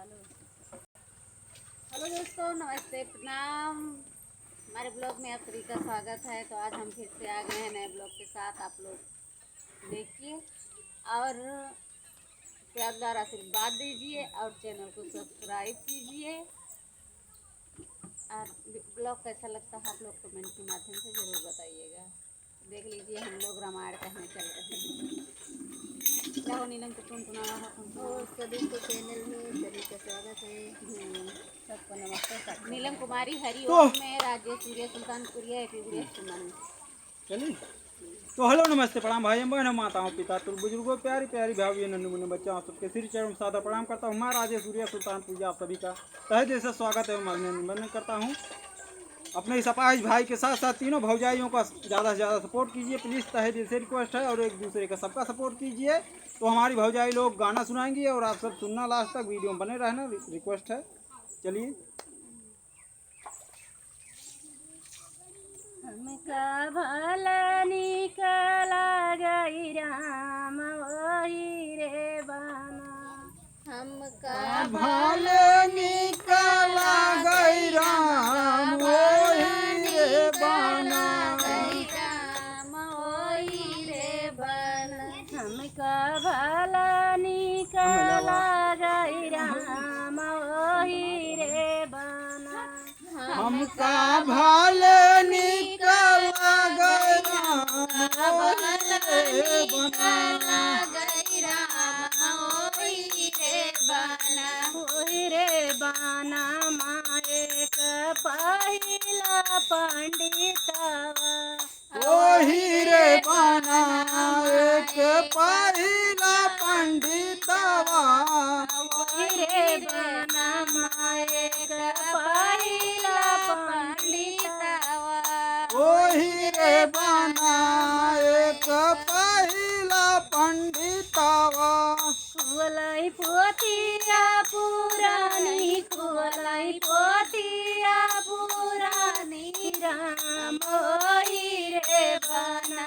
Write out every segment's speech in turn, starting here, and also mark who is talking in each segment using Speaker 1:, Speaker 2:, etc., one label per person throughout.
Speaker 1: Hello दोस्तों, नमस्ते, प्रणाम। हमारे ब्लॉग में आप सभी का स्वागत है। तो आज हम फिर से आ गए हैं नए ब्लॉग के साथ। आप लोग देखिए और प्यार द्वारा आशीर्वाद दीजिए और चैनल को सब्सक्राइब कीजिए। और ब्लॉग कैसा लगता है आप लोग कमेंट के माध्यम से ज़रूर बताइएगा। देख लीजिए, हम लोग रामायण कहने चल रहे हैं। क्या हो नीलम को टुनटुनाना हो और सभी को चैनल में सभी का स्वागत है। सबको नमस्ते। नीलम कुमारी हरिओम में राजेश सूर्य सुल्तानपुरिया
Speaker 2: चलिए तो हेलो नमस्ते प्रणाम भाई बहन माताओं पिता तुल बुजुर्गों प्यारी प्यारी भाभी नन्नू मुन्ने बच्चों सबके सिर चरण सादा प्रणाम करता हूँ। मैं राजेश सूर्य सुल्तानपुरिया आप सभी का तहे दिल से स्वागत एवं अभिनंदन करता हूँ। अपने इस अपाहिज भाई के साथ साथ तीनों भौजाइयों का ज़्यादा से ज़्यादा सपोर्ट कीजिए प्लीज़, तहे दिल से रिक्वेस्ट है। और एक दूसरे का सबका सपोर्ट कीजिए। तो हमारी भौजाई लोग गाना सुनाएंगी और आप सब सुनना, लास्ट तक वीडियो में बने रहना, रिक्वेस्ट है। चलिए।
Speaker 1: हमका भला निकला गई राम वही रे बना। हमका
Speaker 2: भला निकला गई राम वही रे बना।
Speaker 1: हमका भला निकला गई राम वही रे बना।
Speaker 2: हमका भला निकला गई राम
Speaker 1: वही रे बना। माएक पहिला पंडितवा
Speaker 2: वही रे बना एक पहिला पंडितवा।
Speaker 1: वही रे बना माएक पहिला पंडितवा।
Speaker 2: वही रे बना एक पहिला पंडितवा।
Speaker 1: कुवलाई पोतिया पुरानी कुवलाई पोतिया पुरानी राम वही रे बना।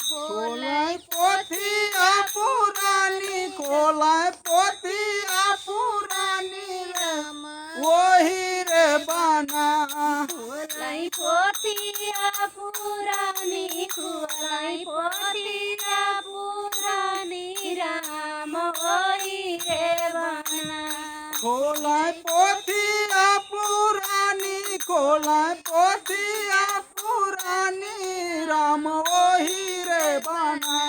Speaker 2: खोलाई पोथिया पुरानी खोलाई पोथिया पुरानी
Speaker 1: राम
Speaker 2: वही रे बना।
Speaker 1: कुवलाई पोतिया पुरानी कुवलाई पोतिया पुरानी राम वही रे बना।
Speaker 2: खोलाई पोथिया पुरानी खोलाई पोथिया पुरानी राम वही रे बना।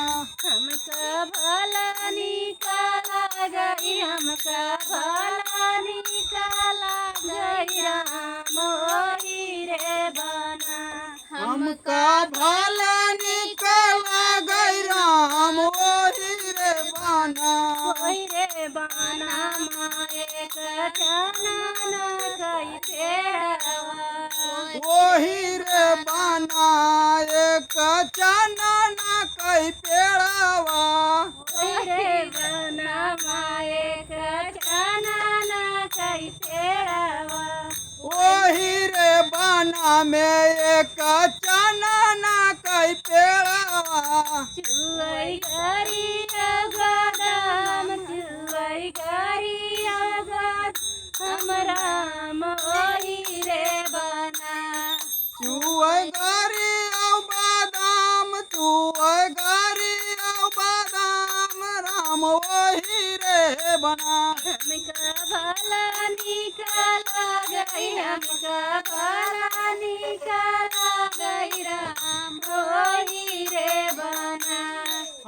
Speaker 1: हमका भला निकाला गई हमका भला निकाला गई राम वही रे बना।
Speaker 2: हमका भला निकला गई राम वही रे बना।
Speaker 1: वही रे बना माएक चनन कई पेड़वा।
Speaker 2: वही रे बना एक चनन कई पेड़वा।
Speaker 1: वही रे बना माएक चनन कई पेड़वा।
Speaker 2: वही रे बना में एक चनन कई पेड़वा।
Speaker 1: चुवई गरिया गदाम चुवई गरिया गद हम राम वही रे बना।
Speaker 2: चुअई गरी औ बादाम चुअई गरी औ बादाम राम वही रे बना।
Speaker 1: हमका भला निकाला गई हमका भला निकाला गई राम वही रे बना।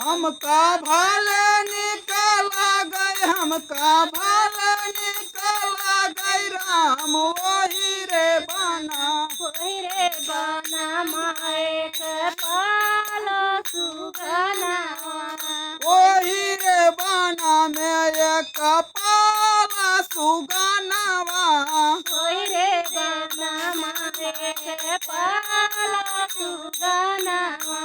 Speaker 2: हमका भला निकला गई हमका भला निकला गई राम वही रे बना।
Speaker 1: वही रे बना माएक पालो सुगनावा।
Speaker 2: वही रे बना में एक पाला सुगनावा।
Speaker 1: वही रे बना माएक पालो सुगनावा।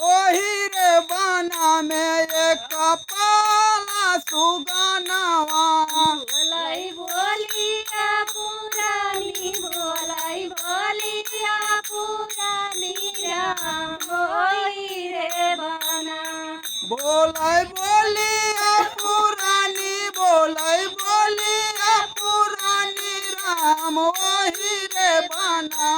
Speaker 2: वही रे बना में एक पाला सुगनावा।
Speaker 1: बोलाई बोलिया पुरानी बोलाई बोलिया पुरानी राम वही रे बना।
Speaker 2: बोलाई बोलिया पुरानी बोलाई बोलिया राम वही रे बना।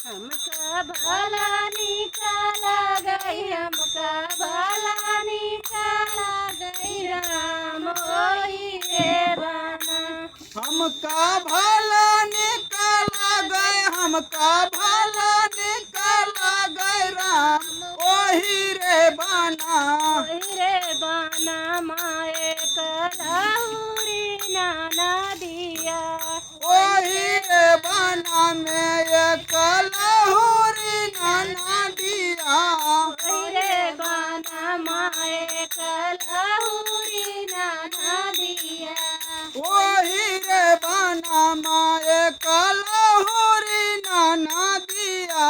Speaker 1: हमका भला निकाला गई, हमका भला निकाला गई, राम वही रे बना।
Speaker 2: हमका भला निकाला गए, हमका भला निकाला गए, राम वही रे बना।
Speaker 1: वही रे बना माए कलाहुरी नाना दिया।
Speaker 2: वही रे बना में एक लहुरी नाना दिया।
Speaker 1: वही रे बना माए कलाहुरी नाना दिया।
Speaker 2: वही रे बना में एक लहुरी नाना दिया।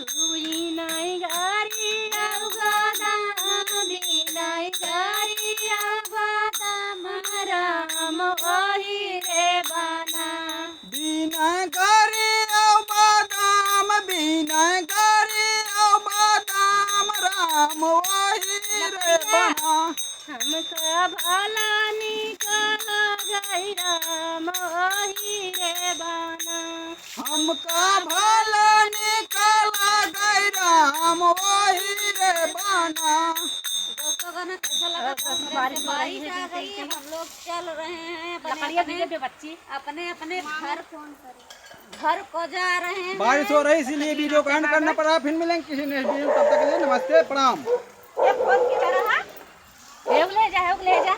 Speaker 1: हुई नहीं गारी अब गोदाम, दी नहीं गारी अब गोदाम, राम वही रे बना।
Speaker 2: बिना गरी औ बादाम, बिना गरी औ बादाम, राम वही रे बना।
Speaker 1: हमका भला निकाला गई, राम वही रे बना।
Speaker 2: हमका भला निकाला गई, राम वही रे बना।
Speaker 1: दोस्तों गाना कैसा लगा? बारिश आ गई है, हम लोग चल रहे हैं अपने अपने घर को जा रहे हैं।
Speaker 2: बारिश हो रही इसीलिए वीडियो को एंड करना पड़ा। फिर मिलेंगे किसी नेक्स्ट वीडियो, तब तक के लिए नमस्ते प्रणाम।
Speaker 1: ले जा